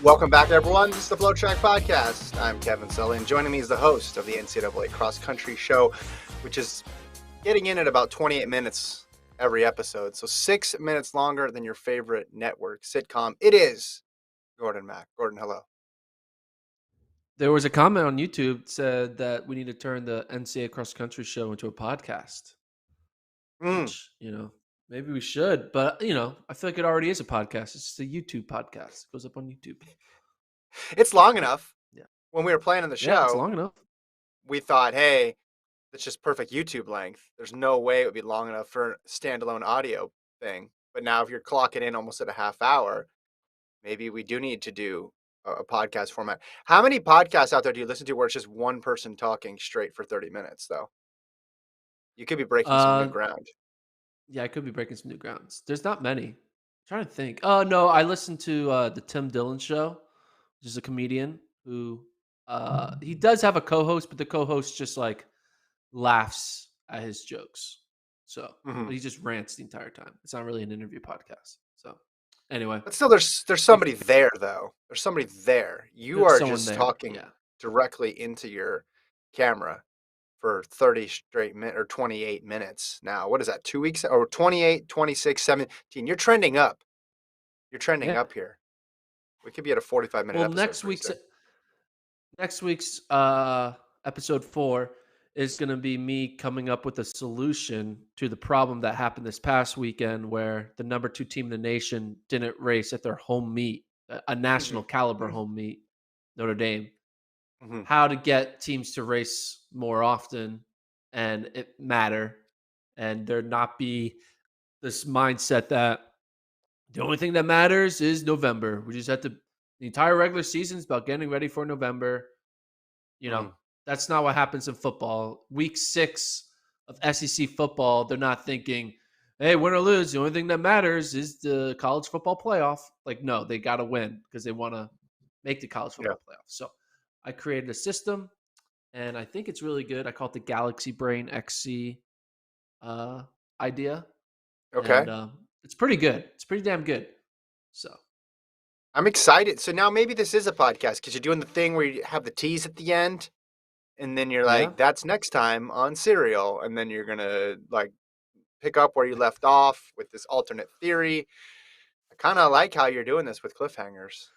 Welcome back, everyone. This is the FloTrack podcast. I'm Kevin Sully, and joining me is the host of the NCAA Cross Country Show, which is getting in at about 28 minutes every episode. So 6 minutes longer than your favorite network sitcom. It is Gordon Mack. Gordon, hello. There was a comment on YouTube that said that we need to turn the NCAA Cross Country Show into a podcast, Mm. which, maybe we should. But, I feel like it already is a podcast. It's just a YouTube podcast. It goes up on YouTube. It's long enough. Yeah. When we were planning the Yeah, it's show, long enough. we thought, hey, it's just perfect YouTube length. There's no way it would be long enough for a standalone audio thing. But now if you're clocking in almost at a half hour, maybe we do need to do a podcast format. How many podcasts out there do you listen to where it's just one person talking straight for 30 minutes, though? You could be breaking some new Uh, ground. yeah, I could be breaking some new grounds. There's not many. I'm trying to think. Oh, no, I listened to the Tim Dillon Show, which is a comedian who he does have a co-host, but the co-host just like laughs at his jokes. So, Mhm. but he just rants the entire time. It's not really an interview podcast. So, anyway, But still, there's somebody there, though. There's somebody there. You there's are someone just there. talking Yeah. directly into your camera for 30 straight minutes or 28 minutes now. What is that, 2 weeks? Or 28, 26, 17? You're trending up. You're trending Yeah. up here. We could be at a 45-minute Well, episode pretty soon. next week's episode 4 is going to be me coming up with a solution to the problem that happened this past weekend where the number 2 team in the nation didn't race at their home meet, a national caliber home meet, Notre Dame. Mhm. How to get teams to race more often and it matter, and there not be this mindset that the only thing that matters is November. We just have to the entire regular season is about getting ready for November. You know, Mhm. that's not what happens in football. Week 6 of SEC football, they're not thinking, hey, win or lose, the only thing that matters is the college football playoff. Like, no, they got to win because they want to make the college Yeah. football playoff. So I created a system, and I think it's really good. I call it the Galaxy Brain XC idea, and Okay. it's pretty good. It's pretty damn good. So I'm excited. So now maybe this is a podcast because you're doing the thing where you have the tease at the end, and then you're yeah, like, "That's next time on Serial," and then you're gonna like pick up where you left off with this alternate theory. I kind of like how you're doing this with cliffhangers.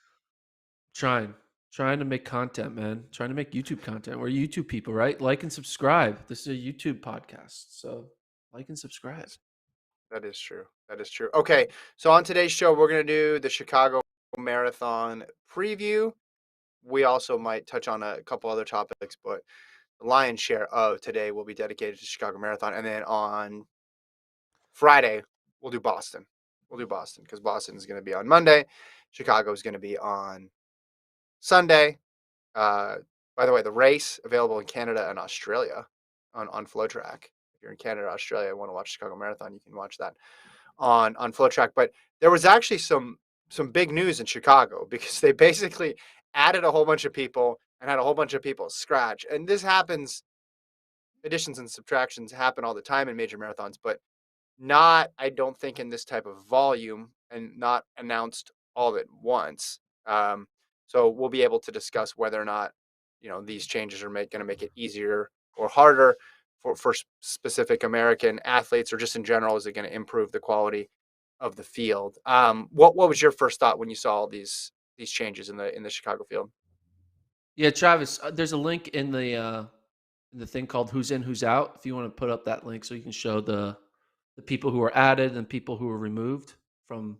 trying trying to make content, man. Trying to make YouTube content. We're YouTube people, right? Like and subscribe. This is a YouTube podcast, so like and subscribe. That is true. That is true. Okay, so on today's show, we're gonna do the Chicago Marathon preview. We also might touch on a couple other topics, but the lion's share of today will be dedicated to Chicago Marathon, and then on Friday, we'll do Boston. We'll do Boston because Boston is going to be on Monday. Chicago is going to be on Sunday. Uh, by the way, the race available in Canada and Australia on FloTrack. If you're in Canada or Australia and want to watch Chicago Marathon, you can watch that on FloTrack. But there was actually some big news in Chicago because they basically added a whole bunch of people and had a whole bunch of people scratch. And this happens, additions and subtractions happen all the time in major marathons, but not, I don't think, in this type of volume and not announced all at once. So we'll be able to discuss whether or not these changes are going to make it easier or harder for specific American athletes, or just in general, is it going to improve the quality of the field? What was your first thought when you saw all these changes in the Chicago field? Yeah, Travis, there's a link in the thing called "Who's In, Who's Out." If you want to put up that link, so you can show the people who were added and people who were removed from.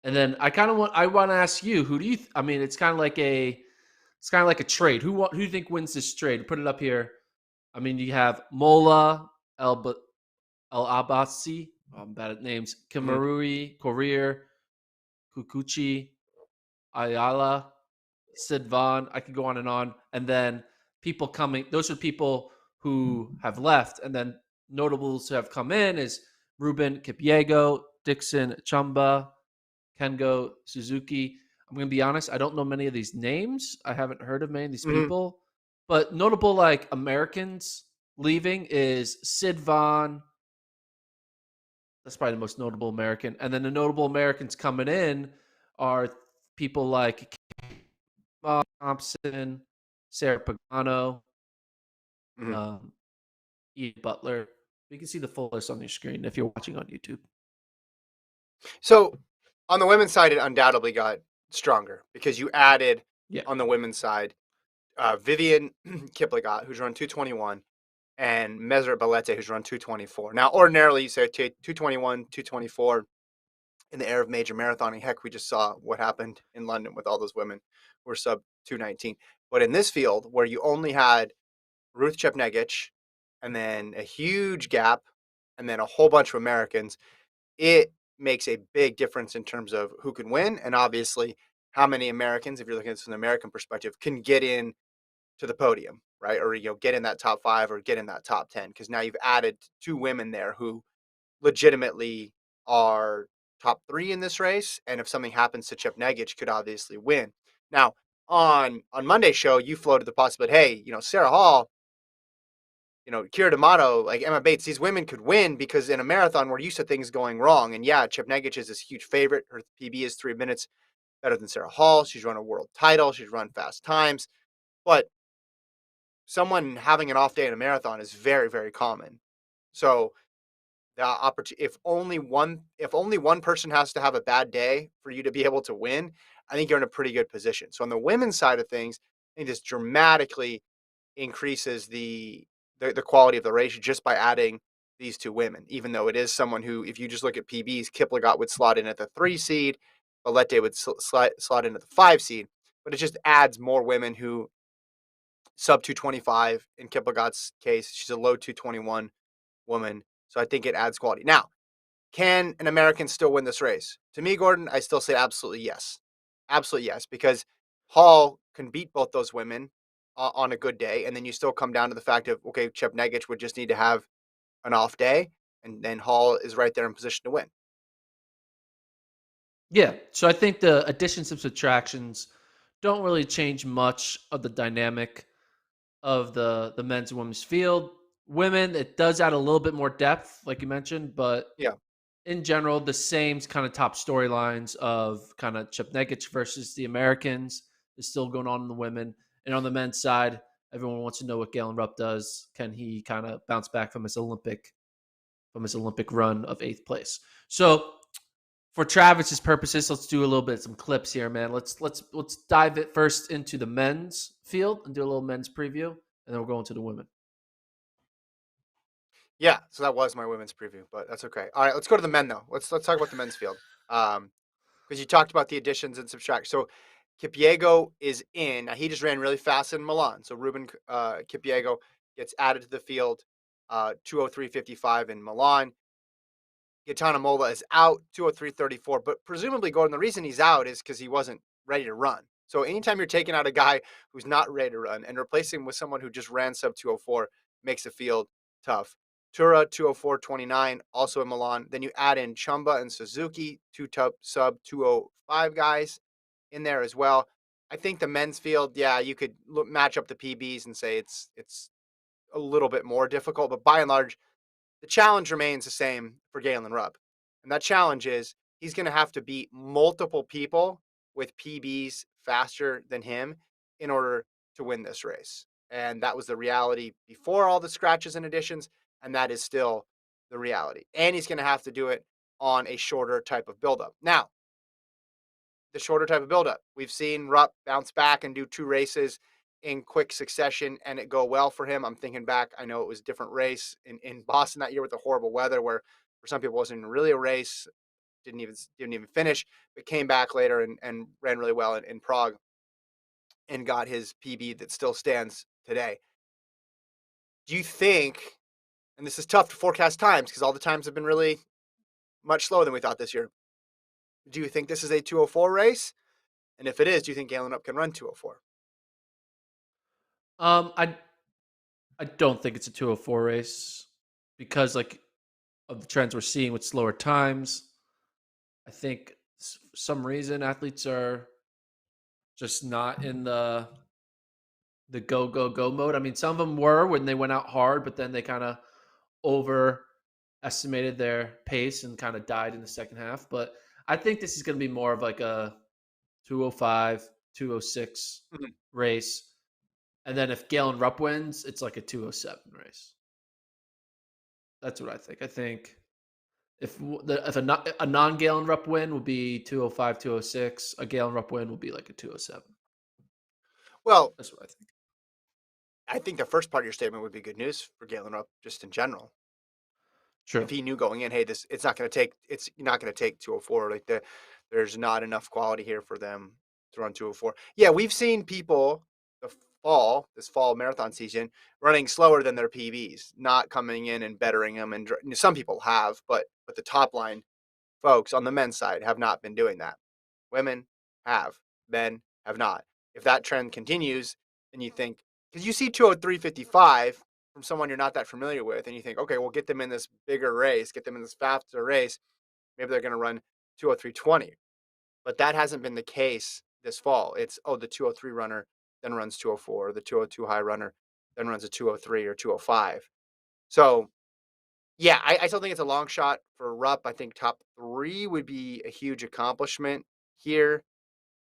And then I want to ask you, who do you? I mean, it's kind of like a trade. Who do you think wins this trade? Put it up here. I mean, you have Mola El Abbasi. I'm bad at names. Mhm. Kimarui, Korir, Kukuchi, Ayala, Sid Vaughn. I could go on. And then people coming, those are people who have left. And then notables who have come in is Ruben Kipiego, Dixon Chamba, Kengo Suzuki. I'm going to be honest, I don't know many of these names. I haven't heard of many of these Mhm. people. But notable like Americans leaving is Sid Vaughn. That's probably the most notable American. And then the notable Americans coming in are people like Thompson, Sarah Pagano, Mhm. um, Ian Butler. You can see the full list on your screen if you're watching on YouTube. So on the women's side, it undoubtedly got stronger because you added Yeah. on the women's side Vivian Kiplagat, who's run 221, and Meseret Balete, who's run 224. Now, ordinarily, you say 221, 224 in the era of major marathoning. Heck, we just saw what happened in London with all those women who were sub 219. But in this field, where you only had Ruth Chepnegich and then a huge gap and then a whole bunch of Americans, it makes a big difference in terms of who can win. And obviously, how many Americans, if you're looking at this from an American perspective, can get in to the podium, right? Or get in that top 5 or get in that top 10 because now you've added 2 women there who legitimately are top 3 in this race, and if something happens to Chip Negich, could obviously win. Now, on Monday's show, you floated the possibility, hey, Sarah Hall, Kira D'Amato, like Emma Bates, these women could win because in a marathon we're used to things going wrong. And yeah, Chip Negich is this huge favorite. Her PB is 3 minutes better than Sarah Hall. She's run a world title. She's run fast times. But someone having an off day in a marathon is very, very common. So the opportunity, if only one person has to have a bad day for you to be able to win, I think you're in a pretty good position. So on the women's side of things, I think this dramatically increases the quality of the race just by adding these 2 women. Even though it is someone who, if you just look at PBs, Kiplagat would slot in at the 3 seed, Valette would slot in at the 5 seed, but it just adds more women who sub 225 in Kiplagat's case. She's a low 221 woman. So I think it adds quality. Now, can an American still win this race? To me, Gordon, I still say absolutely yes. Absolutely yes, because Hall can beat both those women on a good day. And then you still come down to the fact of, okay, Chep Negich would just need to have an off day. And then Hall is right there in position to win. Yeah. So I think the additions and subtractions don't really change much of the dynamic of the men's and women's field. Women, it does add a little bit more depth, like you mentioned, but Yeah. in general, the same kind of top storylines of kind of Chip Nekich versus the Americans is still going on in the women. And on the men's side, everyone wants to know what Galen Rupp does. Can he kind of bounce back from his Olympic run of 8th place? So for Travis's purposes, let's do a little bit some clips here, man. Let's dive it first into the men's field and do a little men's preview, and then we'll go into the women. Yeah. So that was my women's preview, but that's okay. All right. Let's go to the men, though. Let's talk about the men's field. Because you talked about the additions and subtractions. So Kipiego is in. Now, he just ran really fast in Milan. So Ruben Kipiego gets added to the field, 2:03:55 in Milan. Gaetano Mola is out, 2:03:34. But presumably, Gordon, the reason he's out is because he wasn't ready to run. So anytime you're taking out a guy who's not ready to run and replacing him with someone who just ran sub 204 makes the field tough. Tura 204:29, also in Milan. Then you add in Chumba and Suzuki, two sub 205 guys in there as well. I think the men's field, yeah, you could match up the PBs and say it's a little bit more difficult, but by and large, the challenge remains the same for Galen Rupp. And that challenge is he's going to have to beat multiple people with PBs faster than him in order to win this race. And that was the reality before all the scratches and additions. And that is still the reality. And he's going to have to do it on a shorter type of buildup. Now, the shorter type of buildup. We've seen Rupp bounce back and do 2 races in quick succession and it go well for him. I'm thinking back, I know it was a different race in Boston that year with the horrible weather where for some people it wasn't even really a race, didn't even finish, but came back later and ran really well in Prague and got his PB that still stands today. Do you think, and this is tough to forecast times because all the times have been really much slower than we thought this year. Do you think this is a 204 race? And if it is, do you think Galen Rupp can run 204? Um, I I don't think it's a 204 race because like of the trends we're seeing with slower times. I think for some reason athletes are just not in the go go go mode. I mean, some of them were when they went out hard, but then they kind of overestimated their pace and kind of died in the second half. But I think this is going to be more of like a 205, 206 Mhm. race. And then if Galen Rupp wins, it's like a 207 race. That's what I think. I think if a non Galen Rupp win would be 205, 206, a Galen Rupp win will be like a 207. Well, That's what I think. I think the first part of your statement would be good news for Galen Rupp just in general. True. If he knew going in, hey, this it's not going to take 204. Like there's not enough quality here for them to run 204. Yeah, we've seen people this fall marathon season running slower than their PBs, not coming in and bettering them. And some people have, but the top line folks on the men's side have not been doing that. Women have, men have not. If that trend continues, and you think, because you see 203.55 from someone you're not that familiar with, and you think, okay, we'll get them in this bigger race, get them in this faster race. Maybe they're going to run 203.20. But that hasn't been the case this fall. It's, oh, the 203 runner then runs 204, the 202 high runner then runs a 203 or 205. So yeah, I still think it's a long shot for Rupp. I think top three would be a huge accomplishment here.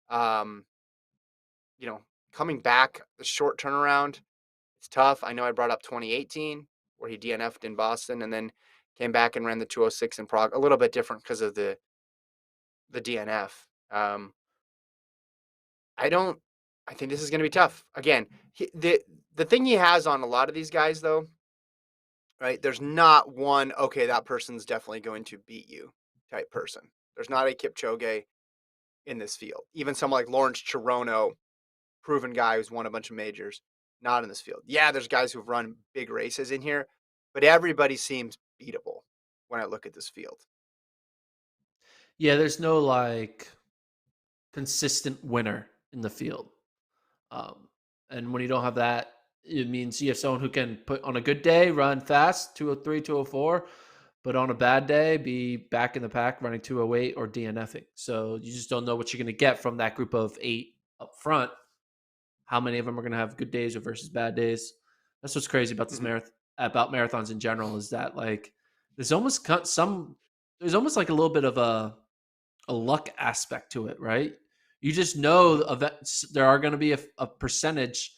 Um, you know, coming back, the short turnaround, it's tough. I know I brought up 2018 where he DNF'd in Boston and then came back and ran the 206 in Prague. A little bit different because of the DNF. I don't. I think this is going to be tough. Again, the thing he has on a lot of these guys though, right? There's not one. Okay, that person's definitely going to beat you type person. There's not a Kipchoge in this field. Even someone like Lawrence Chirono, proven guy who's won a bunch of majors, not in this field. Yeah, there's guys who've run big races in here, but everybody seems beatable when I look at this field. Yeah, there's no like consistent winner in the field. Um, and when you don't have that, it means you have someone who can put on a good day, run fast, 203, 204, but on a bad day, be back in the pack running 208 or DNFing. So you just don't know what you're going to get from that group of 8 up front. How many of them are going to have good days or versus bad days? That's what's crazy about this Mhm, marathon, about marathons in general, is that like there's almost some, there's almost like a little bit of a luck aspect to it, right? You just know mhm, events, there are going to be a percentage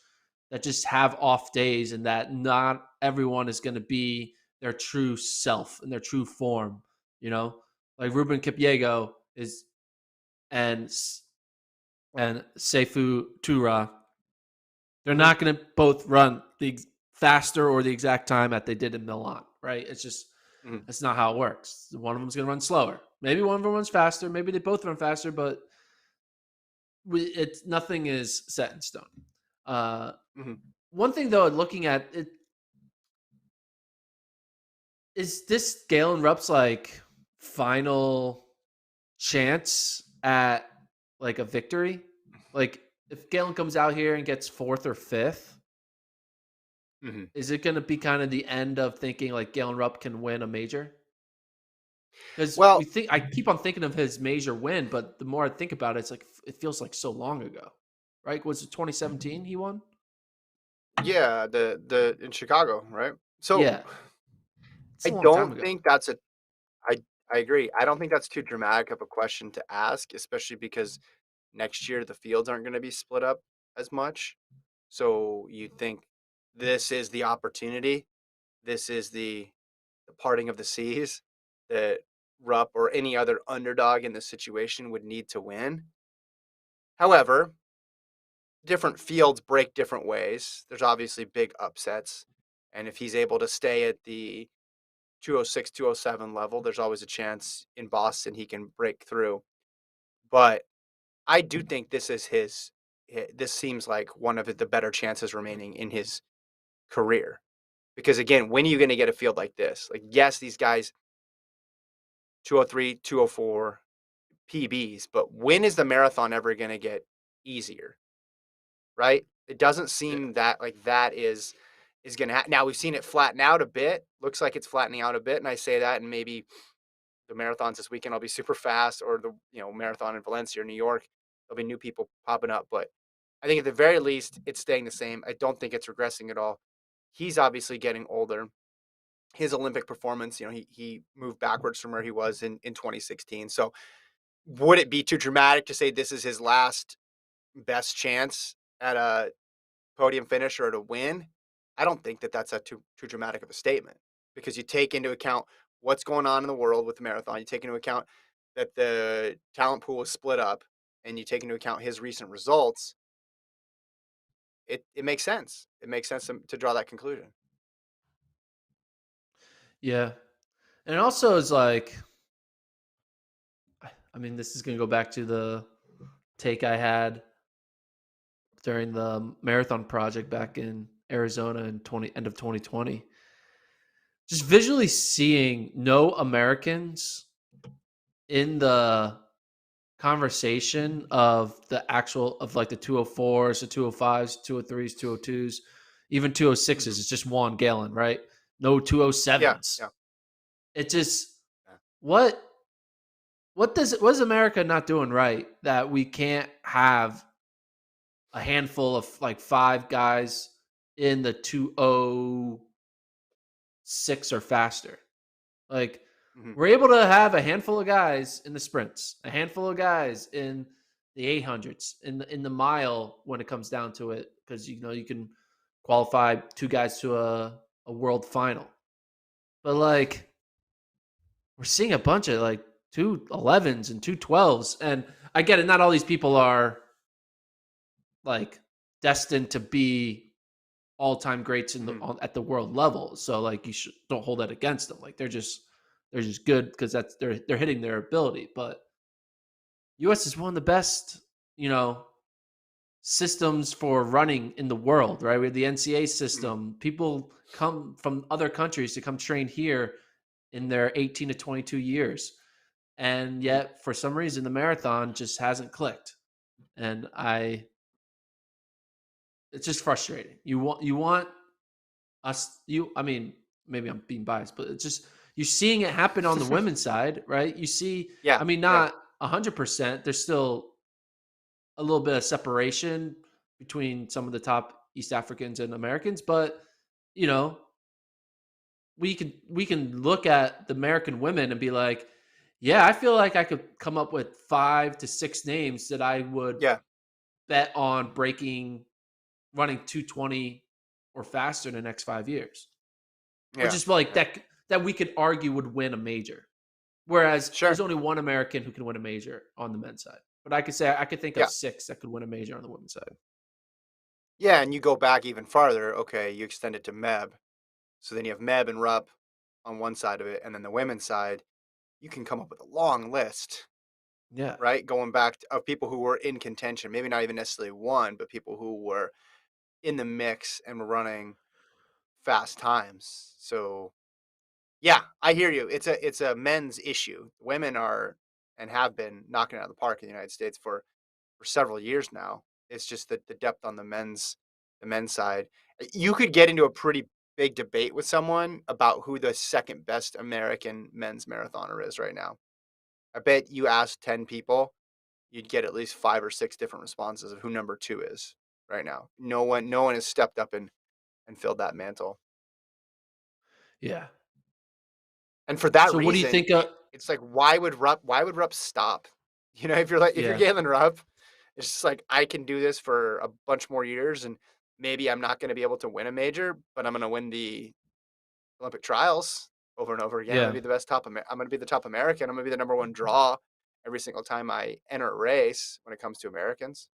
that just have off days, and that not everyone is going to be their true self and their true form. You know, like Ruben Kipyego is and and Seifu Tura, they're mhm, not going to both run the faster or the exact time that they did in Milan, right? It's just mhm, that's not how it works. One of them's going to run slower. Maybe one of them runs faster. Maybe they both run faster, but it's nothing is set in stone. Uh, mhm. One thing though, looking at it, is this Galen Rupp's like final chance at like a victory? Like if Galen comes out here and gets fourth or fifth, Mhm. is it going to be kind of the end of thinking like Galen Rupp can win a major? Because we Well, think I keep on thinking of his major win, but the more I think about it, it's like it feels like so long ago, right? Was it 2017 he won? yeah, the in Chicago, right? So Yeah, it's I a long time don't ago. think that's a I I agree. I don't think that's too dramatic of a question to ask, especially because next year the fields aren't going to be split up as much. So you think this is the opportunity, this is the parting of the seas that Rupp or any other underdog in this situation would need to win. However, different fields break different ways. There's obviously big upsets. And if he's able to stay at the 206, 207 level, there's always a chance in Boston he can break through. But I do think this seems like one of the better chances remaining in his career. Because again, when are you going to get a field like this? Like, yes, these guys 203, 204 PBs, but when is the marathon ever going to get easier? Right? It doesn't Yeah. seem that like that is going to now we've seen it flatten out a bit. Looks like it's flattening out a bit, and I say that, and maybe the marathons this weekend will be super fast, or the marathon in Valencia or New York, there'll be new people popping up. But I think at the very least, it's staying the same. I don't think it's regressing at all. He's obviously getting older. His Olympic performance, he moved backwards from where he was in 2016. So would it be too dramatic to say this is his last best chance at a podium finish or to win? I don't think that that's a too dramatic of a statement because you take into account what's going on in the world with the marathon. You take into account that the talent pool is split up, and you take into account his recent results. It makes sense. It makes sense to draw that conclusion. Yeah. And also is like, I mean, this is going to go back to the take I had during the marathon project back in Arizona in 20 end of 2020. Just visually seeing no Americans in the conversation of the actual of like the 204s, the 205s, 203s, 202s, even 206s. Mhm. It's just Juan Galen, right? No Yeah, 207s. yeah, It just yeah. what what is America not doing right that we can't have a handful of like five guys in the 206 or faster? Like Mhm, we're able to have a handful of guys in the sprints, a handful of guys in the 800s, in the mile when it comes down to it, because you know you can qualify two guys to a world final. But like we're seeing a bunch of like 211s and 212s, and I get it. Not all these people are like destined to be all-time greats in the mhm. at the world level. So like you should don't hold that against them. Like they're just good because that's they're hitting their ability. But US is one of the best, you know, systems for running in the world, right? We have the NCAA Mhm, system. People come from other countries to come train here in their 18 to 22 years. And mhm. yet for some reason the marathon just hasn't clicked. And I it's just frustrating. You want us you I mean, maybe I'm being biased, but it's just you're seeing it happen on the women's side, right? You see, Yeah, I mean, yeah. not 100%. There's still a little bit of separation between some of the top East Africans and Americans, but you know, we can look at the American women and be like, yeah, I feel like I could come up with 5 to 6 names that I would Yeah, bet on breaking running 220 or faster in the next 5 years. Or yeah, just like yeah. that we could argue would win a major. Whereas there's Sure. only one American who can win a major on the men's side. But I could say I could think of Yeah. 6 that could win a major on the women's side. Yeah, and you go back even farther, okay, you extend it to Meb. So then you have Meb and Rupp on one side of it, and then the women's side, you can come up with a long list, Yeah. right? Going back to, of people who were in contention, maybe not even necessarily one, but people who were in the mix and were running fast times. So yeah, I hear you. It's a men's issue. Women are and have been knocking it out of the park in the United States for several years now. It's just that the depth on the men's side. You could get into a pretty big debate with someone about who the second best American men's marathoner is right now. I bet you ask 10 people, you'd get at least 5 or 6 different responses of who number 2 is right now. No one has stepped up and filled that mantle. Yeah. And for that So what do you reason, think it's like why would Rupp stop? You know, if you're yeah. Galen Rupp, it's just like I can do this for a bunch more years, and maybe I'm not going to be able to win a major, but I'm going to win the Olympic trials over and over again. I'm going Yeah. to be the best I'm going to be the top American. I'm going to be the number one draw every single time I enter a race when it comes to Americans.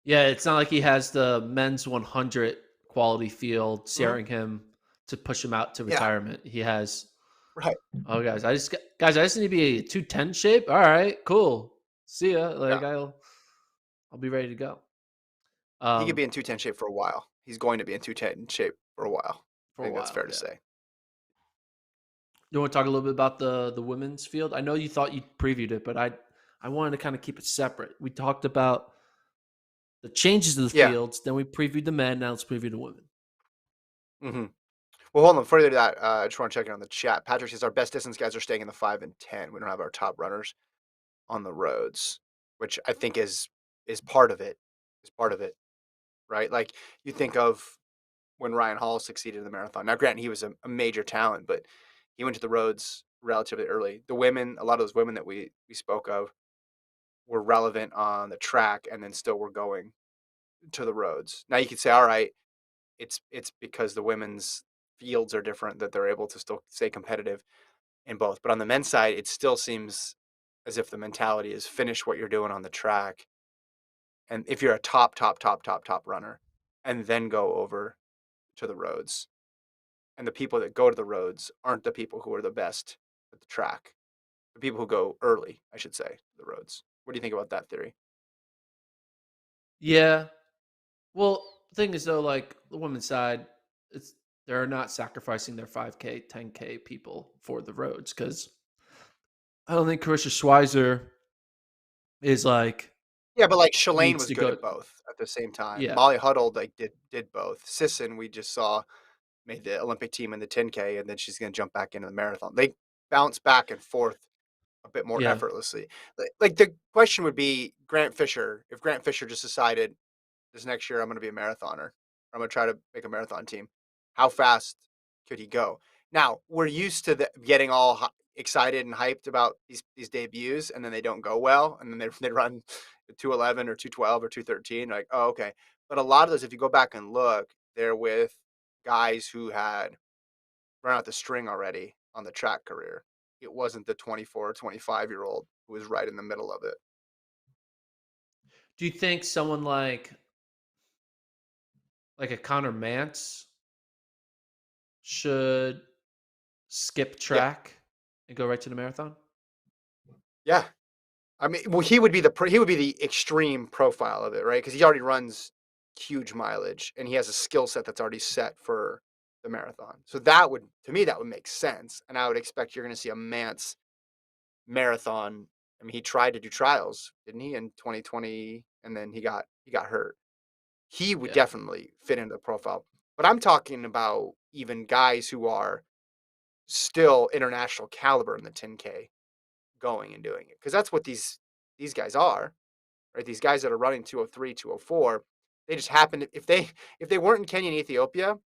Yeah, it's not like he has the men's 100 quality field Mhm. staring him to push him out to Yeah, retirement. He has, right. oh guys, I just need to be a 210 shape. All right, cool. See ya. Yeah, Like I'll be ready to go. he could Um be in 210 shape for a while. He's going to be in 210 shape for a while. I for a think that's while, fair to yeah. say. You want to talk a little bit about the women's field? I know you thought you previewed it, but I wanted to kind of keep it separate. We talked about the changes to the Yeah. fields, then we previewed the men. Now let's preview the women. Hmm. Well, hold on. Further to that, I just want to check in on the chat. Patrick says our best distance guys are staying in the 5 and 10. We don't have our top runners on the roads, which I think is part of it. Is part of it, right? Like you think of when Ryan Hall succeeded in the marathon. Now, granted, he was a major talent, but he went to the roads relatively early. The women, a lot of those women that we spoke of, were relevant on the track, and then still were going to the roads. Now you could say, all right, it's because the women's fields are different that they're able to still stay competitive in both. But on the men's side, it still seems as if the mentality is finish what you're doing on the track, and if you're a top runner, and then go over to the roads. And the people that go to the roads aren't the people who are the best at the track. The people who go early, I should say, to the roads. What do you think about that theory? Yeah. Well, the thing is though, like the women's side, it's they're not sacrificing their 5K, 10K people for the roads because I don't think Carissa Schweizer is like Yeah, but like Shalane needs was to good go. at both at the same time. Yeah, Molly Huddle like did both. Sisson we just saw made the Olympic team in the 10K, and then she's going to jump back into the marathon. They bounce back and forth a bit more yeah. effortlessly. Like the question would be Grant Fisher. If Grant Fisher just decided this next year I'm going to be a marathoner, I'm going to try to make a marathon team, how fast could he go? Now we're used to getting all excited and hyped about these debuts, and then they don't go well, and then they run 211 or 212 or 213. Like, oh, okay. But a lot of those, if you go back and look, they're with guys who had run out the string already on the track career. It wasn't the 24 or 25-year-old who was right in the middle of it. Do you think someone like a Connor Mance should skip Yeah. track and go right to the marathon? Yeah. I mean, well, he would be the extreme profile of it, right? Because he already runs huge mileage, and he has a skill set that's already set for the marathon. So that would, to me, that would make sense, and I would expect you're going to see a Mance marathon. I mean, he tried to do trials, didn't he, in 2020, and then he got hurt. He would Yeah, definitely fit into the profile. But I'm talking about even guys who are still international caliber in the 10K going and doing it, because that's what these guys are, right? These guys that are running 203, 204, they just happen to, if they weren't in Kenya and Ethiopia,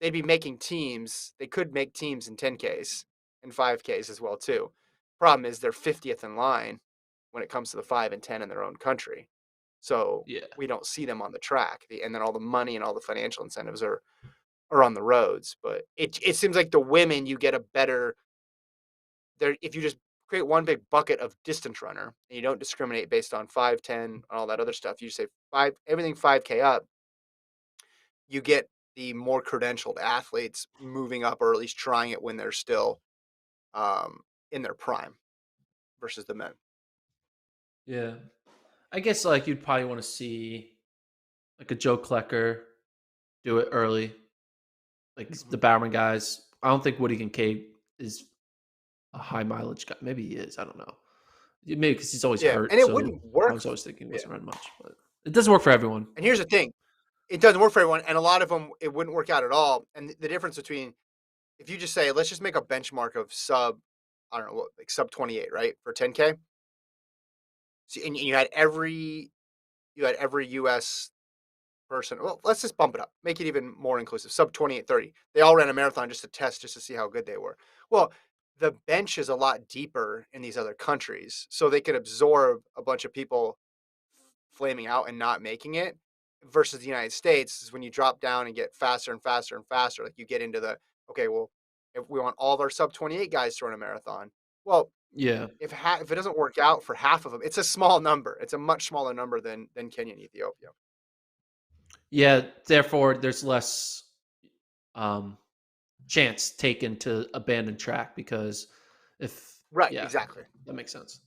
they'd be making teams. They could make teams in 10Ks and 5Ks as well too. Problem is they're 50th in line when it comes to the 5 and 10 in their own country. So yeah, we don't see them on the track. And then all the money and all the financial incentives are on the roads. But it seems like the women, you get a better there if you just create one big bucket of distance runner and you don't discriminate based on 5, 10, and all that other stuff. You say five, everything 5K up, you get the more credentialed athletes moving up, or at least trying it when they're still in their prime versus the men. yeah. I guess like you'd probably want to see like a Joe Klecker do it early, like Mhm. the Bowerman guys. I don't think Woody Kincaid is a high mileage guy. Maybe he is. I don't know. Maybe because he's always Yeah, and hurt. it So wouldn't I work. was always thinking he Yeah, wasn't running much, but it doesn't work for everyone. and here's the thing: it doesn't work for everyone, and a lot of them it wouldn't work out at all. And the difference between if you just say let's just make a benchmark of sub, I don't know, like sub 28, right, for 10K. So, and you had every U.S. person. Well, let's just bump it up, make it even more inclusive. Sub 28:30. They all ran a marathon just to test, just to see how good they were. Well, the bench is a lot deeper in these other countries, so they can absorb a bunch of people flaming out and not making it. Versus the United States, is when you drop down and get faster and faster and faster. Like you get into the okay, well, if we want all of our sub 28 guys to run a marathon, well, Yeah, if it doesn't work out for half of them, it's a small number. It's a much smaller number than Kenya and Ethiopia. yeah. Therefore, there's less um, chance taken to abandon track because if Right, yeah, exactly. that makes sense.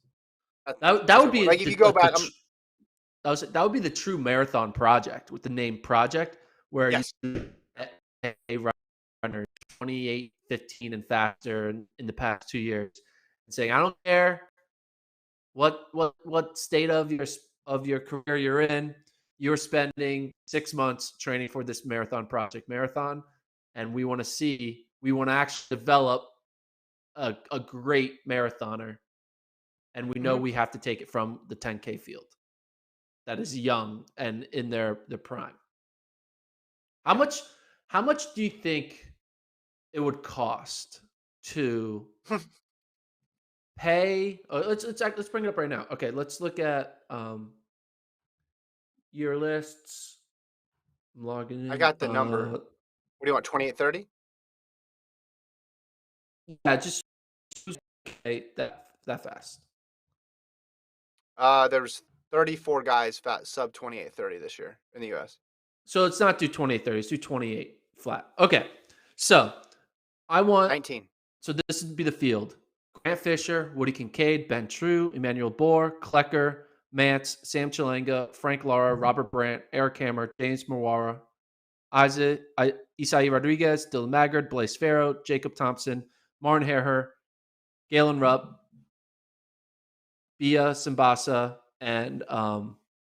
That, That that's would my point. be Like if you go back, that would be the true marathon project with the name project where you yes, a runner 28, 15, and faster in the past 2 years and saying, I don't care what state of your career you're in, you're spending 6 months training for this marathon project marathon, and we want to actually develop a great marathoner, and we know hmm we have to take it from the 10K field that is young and in their prime. How yeah. much how much do you think it would cost to pay. Let's bring it up right now. Okay, let's look at year lists. I'm logging I in. got the number. What do you want? 2830. Yeah, just okay, that fast. There's 34 guys fat sub 2830 this year in the U.S. So let's not do 28, 30. Let's do 28 flat. Okay. So I want 19. so this would be the field. Grant Fisher, Woody Kincaid, Ben True, Emmanuel Bohr, Klecker, Mance, Sam Chalanga, Frank Lara, Robert Brandt, Eric Hammer, James Mawara, Isai Rodriguez, Dylan Maggard, Blaise Farrow, Jacob Thompson, Martin Herher, Galen Rupp, Bia Simbasa, and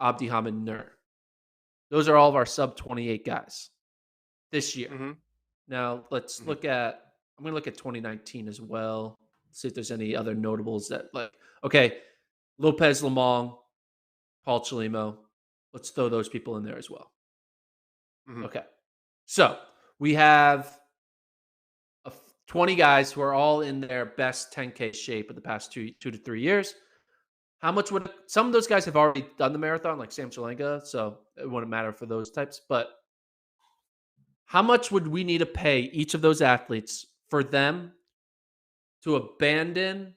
Abdi Hamid Nur. Those are all of our sub 28 guys this year. Mm-hmm. Now let's Mm-hmm. look at. I'm going to look at 2019 as well. See if there's any other notables that like. Okay, Lopez Lamong, Paul Chalimo. Let's throw those people in there as well. Mm-hmm. Okay, so we have 20 guys who are all in their best 10K shape of the past 2 to 3 years. How much would some of those guys have already done the marathon, like Sam Chalanga? So it wouldn't matter for those types. But how much would we need to pay each of those athletes for them to abandon,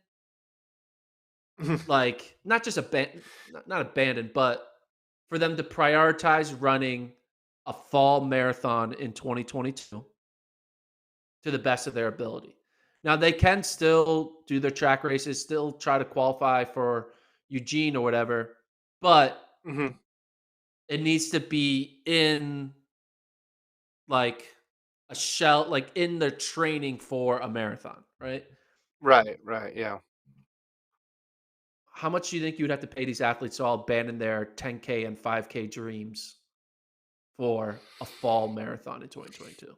like not just abandon, not abandon, but for them to prioritize running a fall marathon in 2022 to the best of their ability? Now they can still do their track races, still try to qualify for Eugene or whatever, but Mm-hmm. it needs to be in like a shell, like in the training for a marathon, right? Right. Right. Yeah. How much do you think you would have to pay these athletes to all abandon their 10K and 5K dreams for a fall marathon in 2022?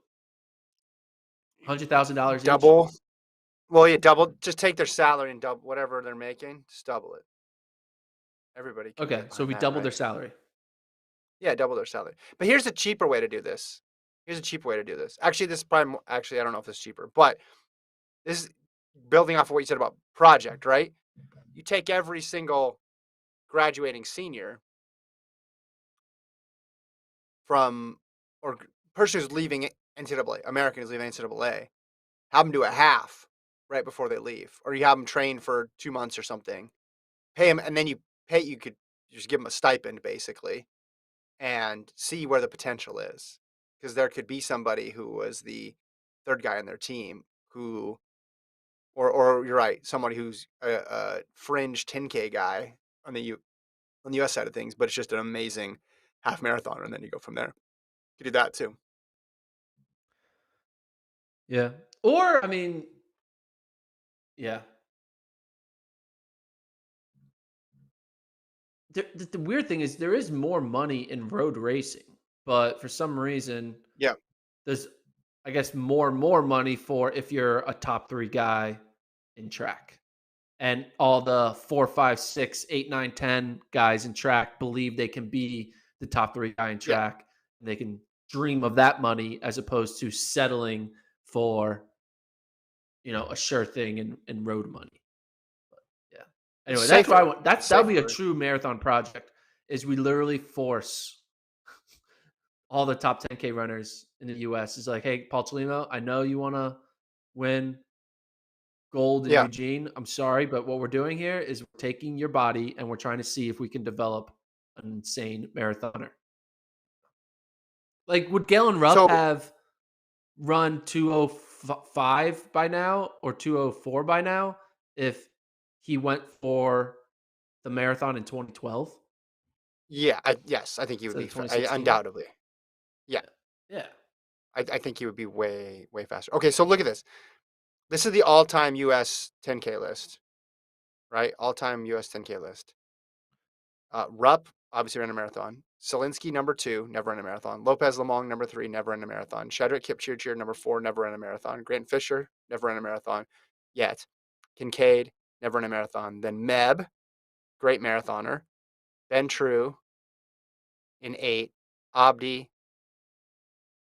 $100,000 each? Double. Well, yeah, double. Just take their salary and double whatever they're making. Just double it. Everybody can Okay, get so behind we that, doubled right? their salary. Yeah, double their salary. But here's a cheaper way to do this. Here's a cheaper way to do this. Actually, this is probably actually I don't know if this is cheaper, but this is building off of what you said about project, right? You take every single graduating senior from or person who's leaving NCAA, American who's leaving NCAA, have them do a half right before they leave, or you have them train for 2 months or something. Pay them, and then you could just give them a stipend basically, and see where the potential is, because there could be somebody who was the third guy on their team who, or you're right, somebody who's a fringe 10K guy on on the US side of things, but it's just an amazing half marathon, and then you go from there. You could do that too. Yeah. Or, I mean, yeah. The weird thing is there is more money in road racing, but for some reason, Yeah, there's, I guess, more money for if you're a top three guy in track. And all the 4, 5, 6, 8, 9, 10 guys in track believe they can be the top three guy in yeah. track. And they can dream of that money as opposed to settling for, a sure thing in road money. Yeah. It's Anyway, that's what I safer. want. It's That'll be a safer. true marathon project. Is we literally force all the top 10K runners in the US. Is like, hey, Paul Chelimo, I know you want to win gold in Yeah. Eugene. I'm sorry, but what we're doing here is we're taking your body and we're trying to see if we can develop an insane marathoner. Like, would Galen Rupp So have run 205 by now or 204 by now if he went for the marathon in 2012 yeah, yes, I think he would instead be of 2016? undoubtedly. Yeah, Yeah. Yeah. I think he would be way faster. Okay, so look at this. This is the all-time US 10K list, right? All-time US 10K list. Rupp obviously ran a marathon. Selinsky number 2, never ran a marathon. Lopez Lamong number 3, never ran a marathon. Shedrick Kipchirchir number 4, never ran a marathon. Grant Fisher never ran a marathon yet. Kincaid never ran a marathon. Then Meb, great marathoner. Ben True in 8. Abdi,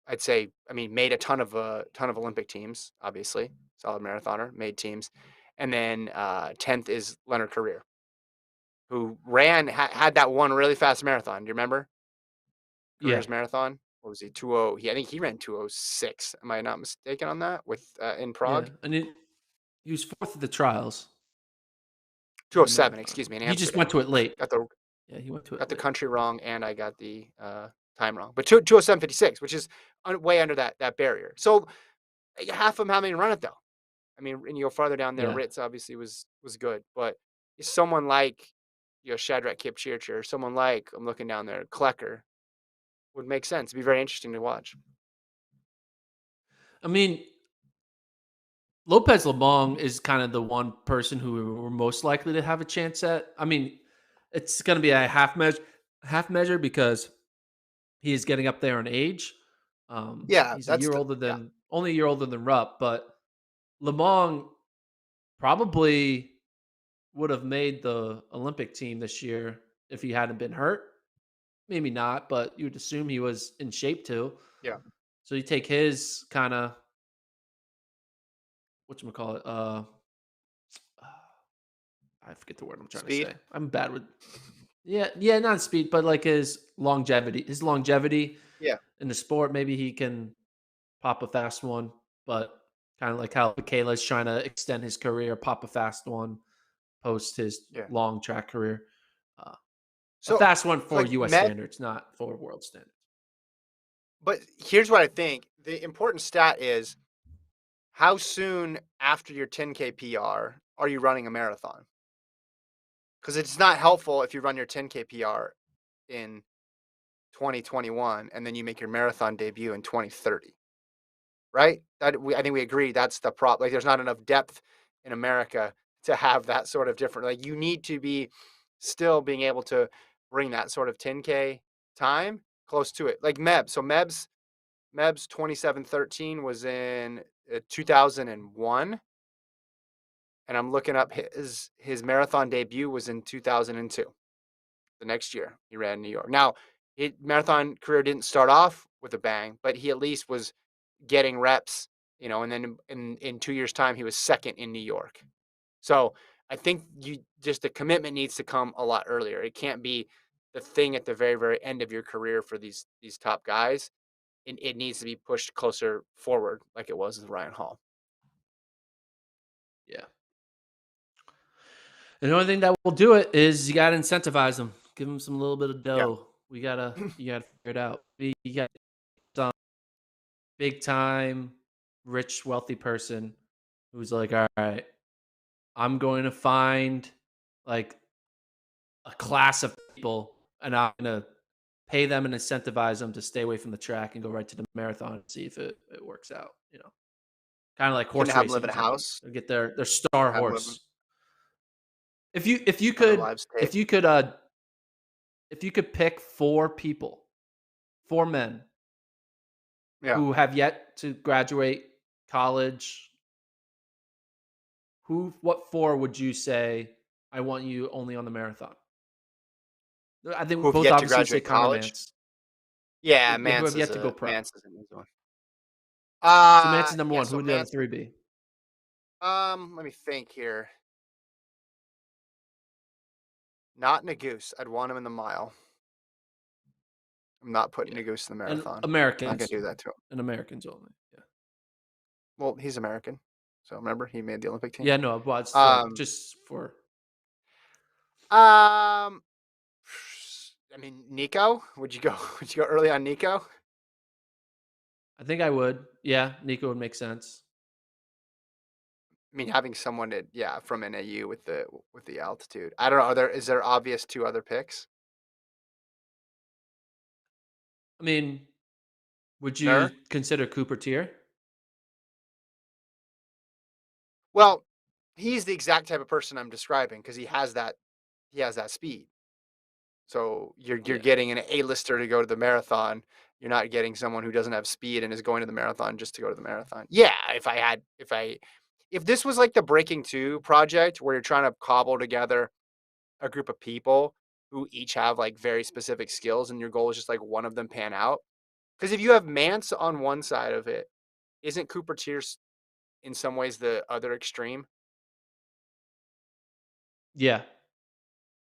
I'd say, I mean, made a ton of Olympic teams. Obviously, solid marathoner, made teams. And then 10th is Leonard Career, who had that one really fast marathon. Do you remember Yeah, Career's marathon? What was he? 20. I think he ran 206. Am I not mistaken on that? With in yeah, Prague, and he was 4th at the trials of the 207. marathon. Excuse me, in He just went Amsterdam. to it late. Got the Yeah, he went to it got the late. country wrong, and I got the time wrong. But 207.56, which is way under that barrier. So half of them haven't even run it though. I mean, and you go farther down there, Yeah. Ritz obviously was good, but someone like Shadrach Kipchirchir, or someone like I'm looking down there, Klecker would make sense. It'd be very interesting to watch. I mean, Lopez Lamong is kind of the one person who we're most likely to have a chance at. I mean, it's going to be a half measure because he is getting up there in age. Yeah, He's a that's year the older yeah than only a year older than Rupp, but Lamong probably would have made the Olympic team this year if he hadn't been hurt. Maybe not, but you would assume he was in shape too. yeah So you take his kind of call it. I forget the word I'm trying to speed. say. I'm bad with yeah, not speed, but like his longevity. His longevity Yeah, in the sport, maybe he can pop a fast one, but kind of like how Michaela's trying to extend his career, pop a fast one post his yeah. long track career. Uh, a So fast one for like U.S. Med, standards, not for world standards. but here's what I think: the important stat is how soon after your 10K PR are you running a marathon? Because it's not helpful if you run your 10K PR in 2021 and then you make your marathon debut in 2030, right? I think we agree that's the problem. Like, there's not enough depth in America to have that sort of different. Like, you need to be still being able to bring that sort of 10K time close to it. Like Meb. So Meb's 27:13 was in 2001, and I'm looking up his marathon debut was in 2002. The next year he ran in New York. Now, marathon career didn't start off with a bang, but he at least was getting reps, and then in 2 years' time he was second in New York. So I think the commitment needs to come a lot earlier. It can't be the thing at the very, very end of your career for these top guys. It needs to be pushed closer forward, like it was with Ryan Hall. Yeah. And the only thing that will do it is you got to incentivize them, give them some little bit of Yeah. dough. You gotta figure it out. You got some big time, rich, wealthy person who's like, all right, I'm going to find like a class of people and I'm going to pay them and incentivize them to stay away from the track and go right to the marathon and see if it works out, kind of like Can horse have them racing live or in a something. house, They'll get their star have them live, horse. If you have their could lives taped. if you could pick four people, four men Yeah. who have yet to graduate college, what four would you say I want you only on the marathon? I Who think have both yet to obviously say graduate Connor college? Mance. Yeah, Yeah, who have yet to go pro. Mance is an easy one. So Mance is number Yeah. one. Who So would the other Mance. three be? Let me think here. Not Nagoose. I'd want him in the mile. I'm not putting Yeah. Nagoose in the And marathon. Not gonna Americans. do that to him. And Americans only. Yeah. Well, he's American, so remember he made the Olympic team. Yeah, no, but it's for Um, just for um, I mean, Nico. Would you go? Would you go early on Nico? I think I would. Yeah, Nico would make sense. I mean, having someone from NAU with the altitude. I don't know. Is there obvious two other picks? I mean, would you Nur? consider Cooper Tier? Well, he's the exact type of person I'm describing because he has that speed. So you're Yeah. getting an A-lister to go to the marathon. You're not getting someone who doesn't have speed and is going to the marathon just to go to the marathon. Yeah, if this was like the Breaking Two project where you're trying to cobble together a group of people who each have like very specific skills and your goal is just like one of them pan out. Because if you have Mance on one side of it, isn't Cooper Tierce in some ways the other extreme? Yeah.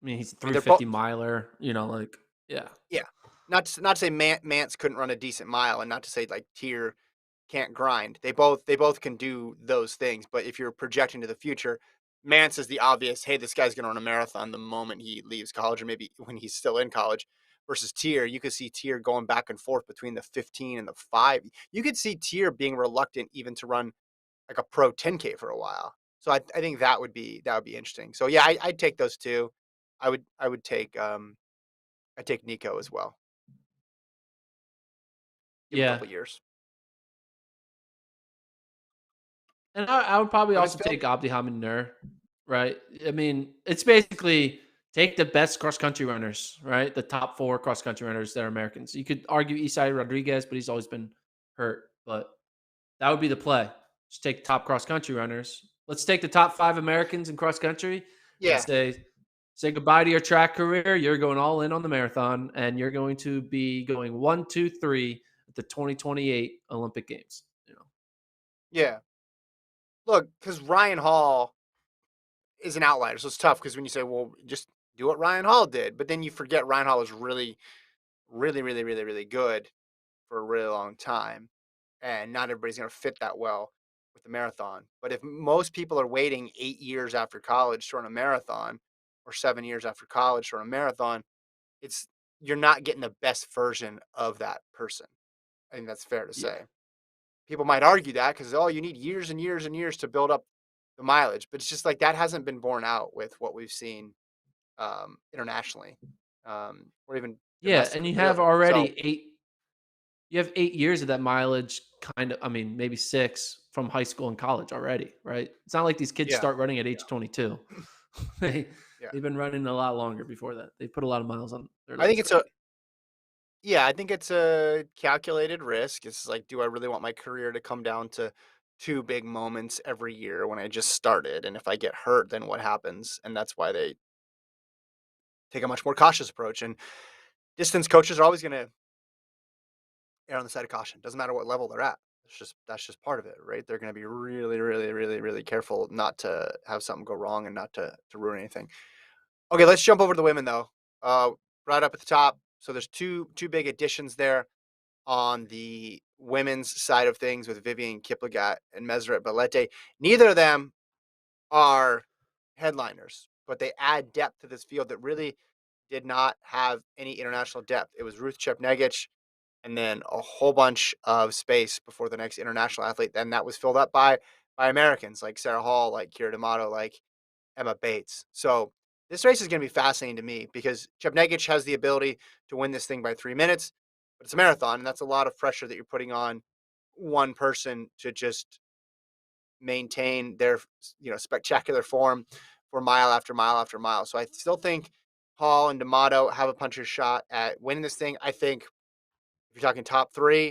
I mean, he's a I mean, they're both 350 miler, like, yeah. yeah. Not to say Mance couldn't run a decent mile, and not to say like Tier can't grind. They both can do those things. But if you're projecting to the future, Mance is the obvious. Hey, this guy's going to run a marathon the moment he leaves college, or maybe when he's still in college. Versus Tier, you could see Tier going back and forth between the 15 and the 5. You could see Tier being reluctant even to run like a pro 10K for a while. So I think that would be interesting. So yeah, I'd take those two. I would take I'd take Nico as well. Give him a Yeah. couple years. And I would probably also Women's field? take Abdi Hamid Nur, right? I mean, it's basically take the best cross country runners, right? The top 4 cross country runners that are Americans. You could argue Isai Rodriguez, but he's always been hurt. But that would be the play. Just take top cross country runners. Let's take the top 5 Americans in cross country and Yeah, say goodbye to your track career. You're going all in on the marathon, and you're going to be going 1, 2, 3 at the 2028 Olympic Games. yeah. Look, because Ryan Hall is an outlier, so it's tough. Because when you say, "Well, just do what Ryan Hall did," but then you forget Ryan Hall was really, really, really, really, really good for a really long time, and not everybody's going to fit that well with the marathon. But if most people are waiting 8 years after college to run a marathon, or 7 years after college to run a marathon, it's you're not getting the best version of that person. I think that's fair to Yeah. say. People might argue that because oh, you need years and years and years to build up the mileage, but it's just like that hasn't been borne out with what we've seen internationally, or even Yeah, and domestically, you have really. So already 8 years of that mileage kind of, I mean, maybe 6 from high school and college already, right? It's not like these kids yeah, start running at age 22. They yeah. they've been running a lot longer before that. They put a lot of miles on their I think legs it's a already. yeah, I think it's a calculated risk. It's like, do I really want my career to come down to two big moments every year when I just started? And if I get hurt, then what happens? And that's why they take a much more cautious approach. And distance coaches are always going to err on the side of caution. Doesn't matter what level they're at. That's just part of it, right? They're going to be really, really, really, really careful not to have something go wrong and not to ruin anything. Okay, let's jump over to the women though. Uh, right up at the top. So there's two big additions there on the women's side of things with Vivian Kiplagat and Meseret Balete. Neither of them are headliners, but they add depth to this field that really did not have any international depth. It was Ruth Chepnegich and then a whole bunch of space before the next international athlete. Then that was filled up by Americans like Sarah Hall, like Kira D'Amato, like Emma Bates. So this race is going to be fascinating to me because Chepnegich has the ability to win this thing by 3 minutes, but it's a marathon, and that's a lot of pressure that you're putting on one person to just maintain their spectacular form for mile after mile after mile. So I still think Hall and D'Amato have a puncher's shot at winning this thing. I think if you're talking top 3,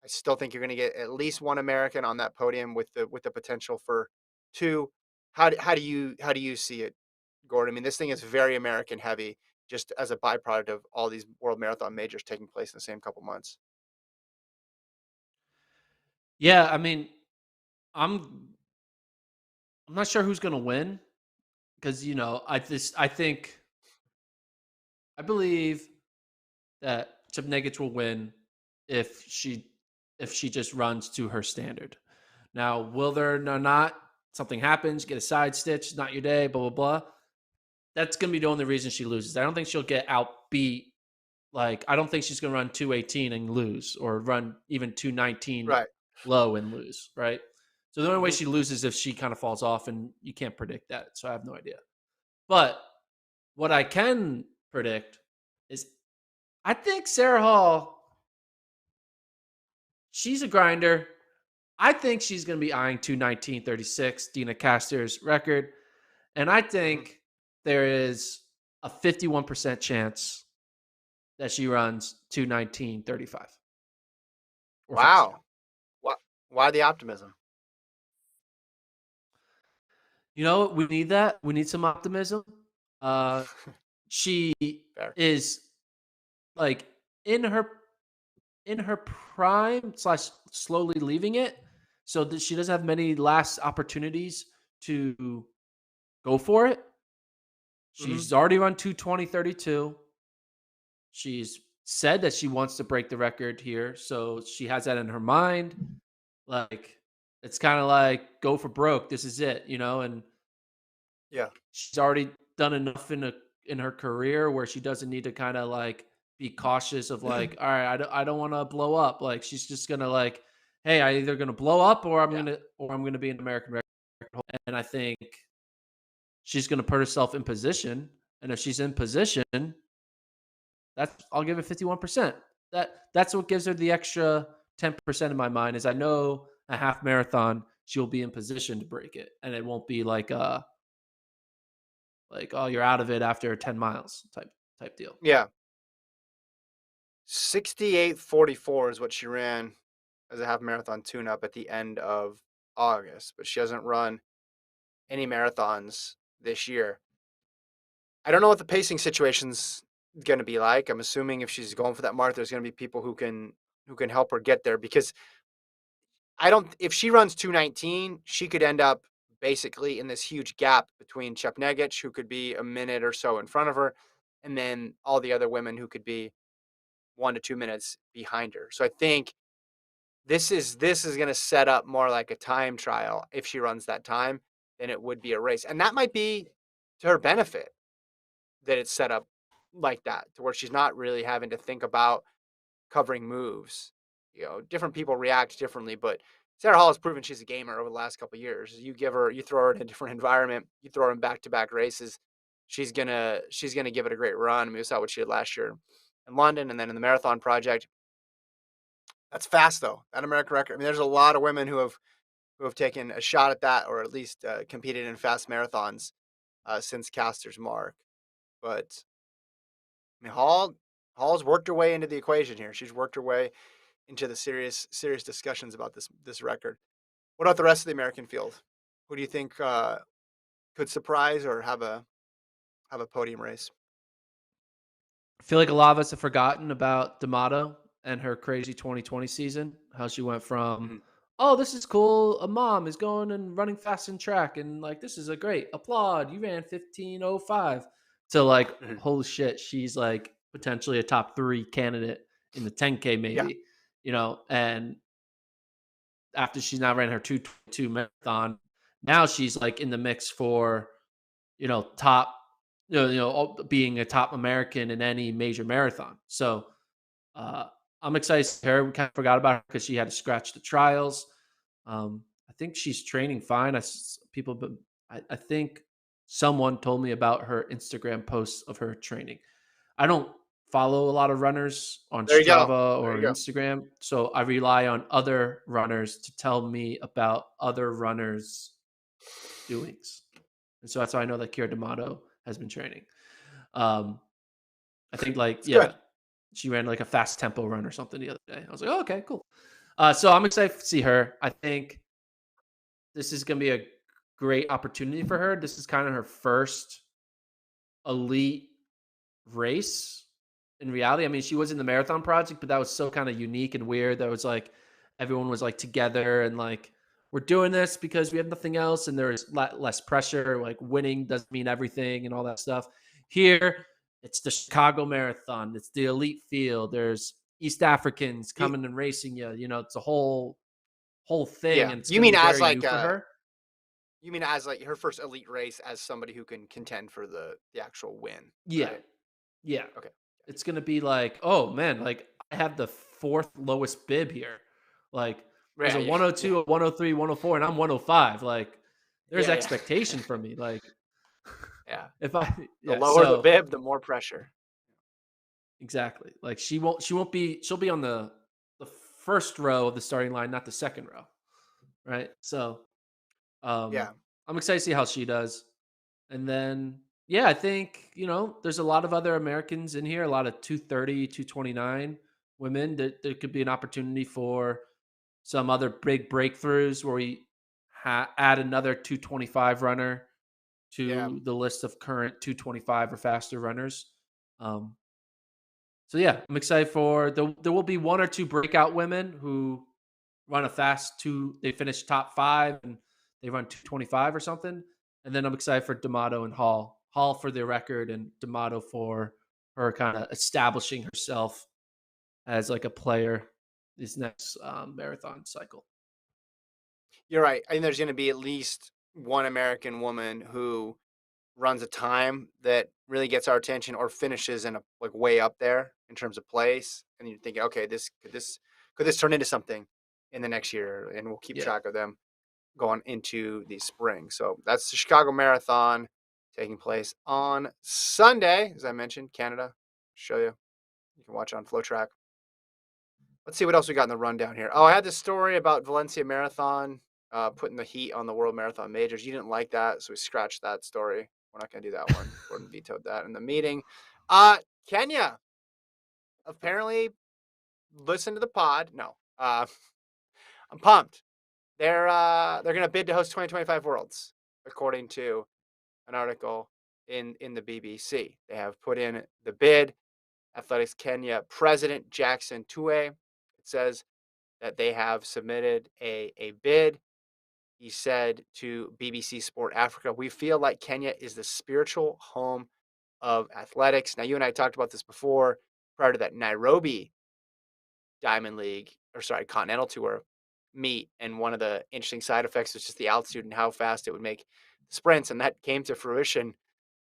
I still think you're going to get at least one American on that podium with the potential for 2. How do you see it, Gordon? I mean, this thing is very American heavy, just as a byproduct of all these world marathon majors taking place in the same couple months. Yeah, I mean, I'm I'm not sure who's going to win because I believe that Chepnegich will win if she if she just runs to her standard. Now, will there no not something happens, get a side stitch, not your day, blah blah blah. That's gonna be the only reason she loses. I don't think she'll get outbeat. Like, I don't think she's gonna run 218 and lose, or run even 219 Right. low and lose, right? So the only way Hmm. she loses is if she kind of falls off, and you can't predict that. So I have no idea. But what I can predict is I think Sarah Hall, she's a grinder. I think she's going to be eyeing 219.36, Dina Caster's record. And I Hmm. think there is a 51% chance that she runs 219.35 or faster. Wow. Why, why the optimism? You know, we need that. We need some optimism. Uh, she Fair. is like in her in her prime slash slowly leaving it, so that she doesn't have many last opportunities to go for it. Mhm. She's already run 2:20:32. She's said that she wants to break the record here, so she has that in her mind. Like, it's kind of like go for broke. This is it, and Yeah. she's already done enough in her career where she doesn't need to kind of like be cautious of like, all right, I don't want to blow up. Like, she's just gonna like, hey, I either gonna blow up Yeah. or I'm gonna be an American record holder. And I think she's gonna put herself in position. And if she's in position, that's I'll give it 51%. That's what gives her the extra 10% in my mind is I know a half marathon she'll be in position to break it, and it won't be like oh you're out of it after 10 miles type deal. Yeah. 68:44 is what she ran as a half marathon tune up at the end of August, but she hasn't run any marathons this year. I don't know what the pacing situation's going to be like. I'm assuming if she's going for that mark, there's going to be people who can help her get there because I don't. If she runs 2:19, she could end up basically in this huge gap between Chepnegich, who could be a minute or so in front of her, and then all the other women who could be 1 to 2 minutes behind her. So I think this is going to set up more like a time trial if she runs that time than it would be a race, and that might be to her benefit that it's set up like that to where she's not really having to think about covering moves. Different people react differently, but Sarah Hall has proven she's a gamer over the last couple of years. You throw her in a different environment, you throw her in back-to-back races, she's gonna give it a great run. I mean, we saw what she did last year in London, and then in the marathon project. That's fast though. That American record. I mean, there's a lot of women who have taken a shot at that, or at least competed in fast marathons since Caster's mark. But I mean, Hall's worked her way into the equation here. She's worked her way into the serious discussions about this record. What about the rest of the American field? Who do you think could surprise or have a podium race? I feel like a lot of us have forgotten about D'Amato and her crazy 2020 season. How she went from, Mhm, oh, this is cool. A mom is going and running fast in track, and like this is a great applaud. You ran 15:05 to like, mhm. holy shit, she's like potentially a top three candidate in the 10K, Yeah, maybe. And after she's now ran her 2:22 marathon, now she's like in the mix for top, being a top American in any major marathon. So uh, I'm excited to see her. We kind of forgot about her because she had to scratch the trials. I think she's training fine. People, but I think someone told me about her Instagram posts of her training. I don't follow a lot of runners on there you go. Strava There or you on go. Instagram, so I rely on other runners to tell me about other runners' doings. And so that's how I know that Kira D'Amato has been training. Um, I think like, It's yeah, good. she ran like a fast tempo run or something the other day. I was like, oh, okay, cool. So I'm excited to see her. I think this is going to be a great opportunity for her. This is kind of her first elite race in reality. I mean, she was in the marathon project, but that was so kind of unique and weird. That was like everyone was like together and like we're doing this because we have nothing else, and there's less pressure. Like winning doesn't mean everything and all that stuff. Here, it's the Chicago Marathon. It's the elite field. There's East Africans You, coming and racing you. It's a whole thing, yeah. and it's You going to mean be as very like new for her. her first elite race as somebody who can contend for the actual win, Yeah, right? yeah. Okay. It's gonna be like, oh man, like I have the fourth lowest bib here. Like there's Yeah, a yeah, yeah, 102, a 103, 104, and I'm 105. Like there's yeah, yeah. expectation from me. Like Yeah. if I The yeah, lower the so bib, the more pressure. exactly. Like she won't be she'll be on the first row of the starting line, not the second row. Right. So Yeah, I'm excited to see how she does. And then yeah, I think, there's a lot of other Americans in here, a lot of 230, 229 women that there could be an opportunity for some other big breakthroughs where we add another 225 runner yeah. to the list of current 225 or faster runners. Um, so yeah, I'm excited for there will be one or two breakout women who run a fast they finish top five and they run 225 or something. And then I'm excited for D'Amato and Hall. Hall for the record and D'Amato for her kind of establishing herself as like a player this next marathon cycle. You're right. I think there's going to be at least one American woman who runs a time that really gets our attention or finishes in a like way up there in terms of place. And you're thinking, okay, this turn into something in the next year, and we'll keep Yeah. track of them going into the spring. So that's the Chicago Marathon taking place on Sunday, as I mentioned, Canada. Show you. You can watch on FloTrack. Let's see what else we got in the rundown here. Oh, I had this story about Valencia Marathon putting the heat on the World Marathon Majors. You didn't like that, so we scratched that story. We're not going to do that one. Gordon vetoed that in the meeting. Kenya apparently listened to the pod. No, I'm pumped. They're going to bid to host 2025 Worlds, according to an article in the BBC. They have put in the bid. Athletics Kenya President Jackson Tue, it says that they have submitted a bid. He said to BBC Sport Africa, "We feel like Kenya is the spiritual home of athletics." Now, you and I talked about this before, prior to that Nairobi Diamond League, or sorry, Continental Tour meet. And one of the interesting side effects was just the altitude and how fast it would make sprints. And that came to fruition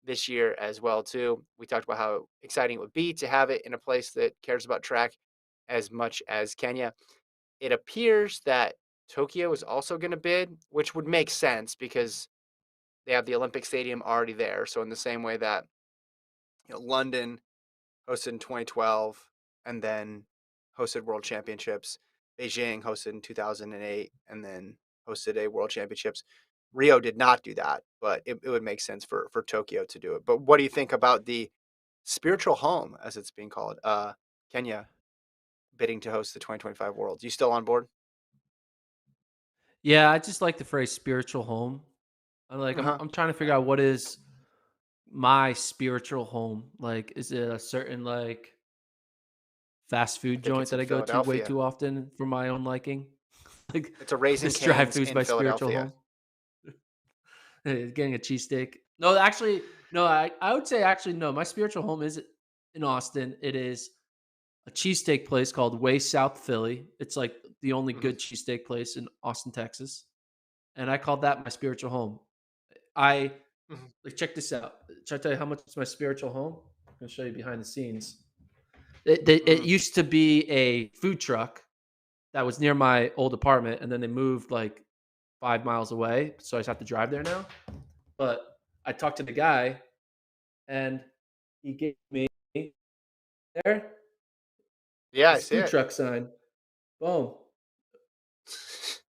this year as well, too. We talked about how exciting it would be to have it in a place that cares about track as much as Kenya. It appears that Tokyo is also going to bid, which would make sense because they have the Olympic Stadium already there. So in the same way that London hosted in 2012 and then hosted World Championships, Beijing hosted in 2008 and then hosted a World Championships. Rio did not do that, but it would make sense for Tokyo to do it. But what do you think about the spiritual home, as it's being called, Kenya bidding to host the 2025 Worlds? You still on board? Yeah, I just like the phrase spiritual home. Uh-huh. I'm trying to figure Yeah. out what is my spiritual home. Like, is it a certain like fast I food think joint it's that in I go to way Philadelphia. too often for my own liking? Like, It's a Raising this drive Cane's through is in my spiritual Philadelphia. home. Getting a cheesesteak. No, actually, no, I would say actually no. My spiritual home is in Austin. It is a cheesesteak place called Way South Philly. It's like the only Mhm, good cheesesteak place in Austin, Texas. And I call that my spiritual home. I mhm, like check this out. Should I tell you how much it's my spiritual home? I'm gonna show you behind the scenes. It mhm. used to be a food truck that was near my old apartment, and then they moved like 5 miles away, so I just have to drive there now. But I talked to the guy, and he gave me there Yeah, I his see food it. truck sign. Boom,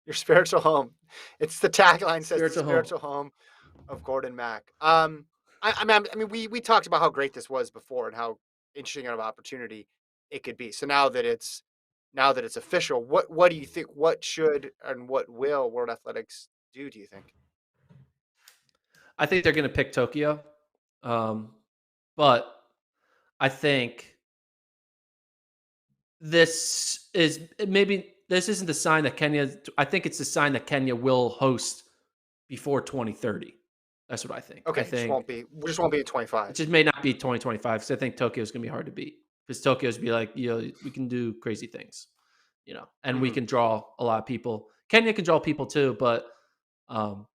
Your spiritual home. It's the tagline says the spiritual home. spiritual home of Gordon Mack. I mean, we talked about how great this was before and how interesting of opportunity it could be. So now that it's official, what do you think? What should and what will World Athletics do? Do you think? I think they're gonna pick Tokyo, um, but I think this isn't the sign that Kenya. I think it's the sign that Kenya will host before 2030. That's what I think. I Okay, think just won't be at it 25. just may not be 2025 because I think Tokyo is going to be hard to beat because Tokyo's be like, we can do crazy things, and we Hmm. can draw a lot of people. Kenya can draw people too, but um,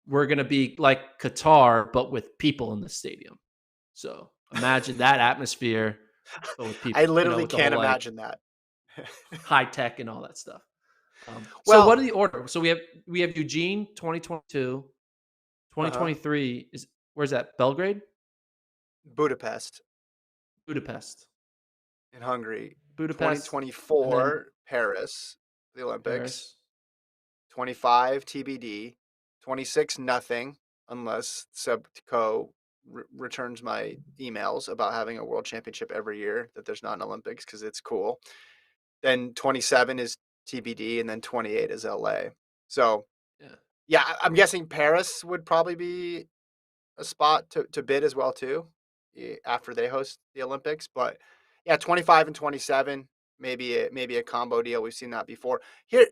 we're going to be like Qatar, but with people in the stadium. So imagine that atmosphere, but with I people, literally with the can't whole like imagine that. high tech and all that stuff. So Well, what are the order? So we have Eugene 2022, uh-huh. 2023 is where's that? Belgrade, Budapest Budapest, in Hungary, Budapest, and then 2024 Paris, the Olympics, Paris. 25 TBD, 26 nothing unless Subco returns my emails about having a world championship every year that there's not an Olympics because it's cool. Then 27 is TBD and then 28 is LA. So, Yeah, yeah, I'm guessing Paris would probably be a spot to bid as well too after they host the Olympics. But yeah, 25 and 27, maybe a combo deal. We've seen that before. Here's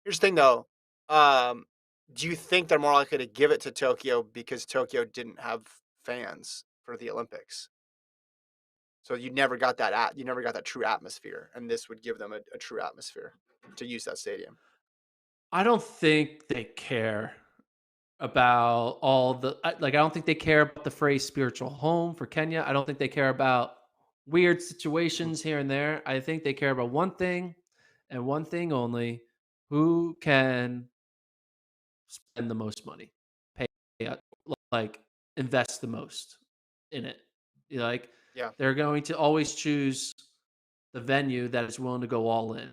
the thing though. Um, do you think they're more likely to give it to Tokyo because Tokyo didn't have fans for the Olympics. So you never got that true atmosphere, and this would give them a true atmosphere to use that stadium. I don't think they care about all the like. I don't think they care about the phrase "spiritual home" for Kenya. I don't think they care about weird Mhm. situations here and there. I think they care about one thing and one thing only: who can spend the most money, pay out, like invest the most in it. Like Yeah, they're going to always choose the venue that is willing to go all in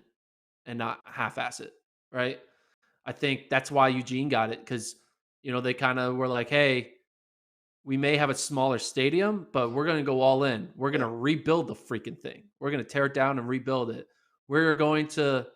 and not half-ass it, right? I think that's why Eugene got it because they kind of were like, "Hey, we may have a smaller stadium, but we're going to go all in. We're going to yeah, rebuild the freaking thing. We're going to tear it down and rebuild it. We're going to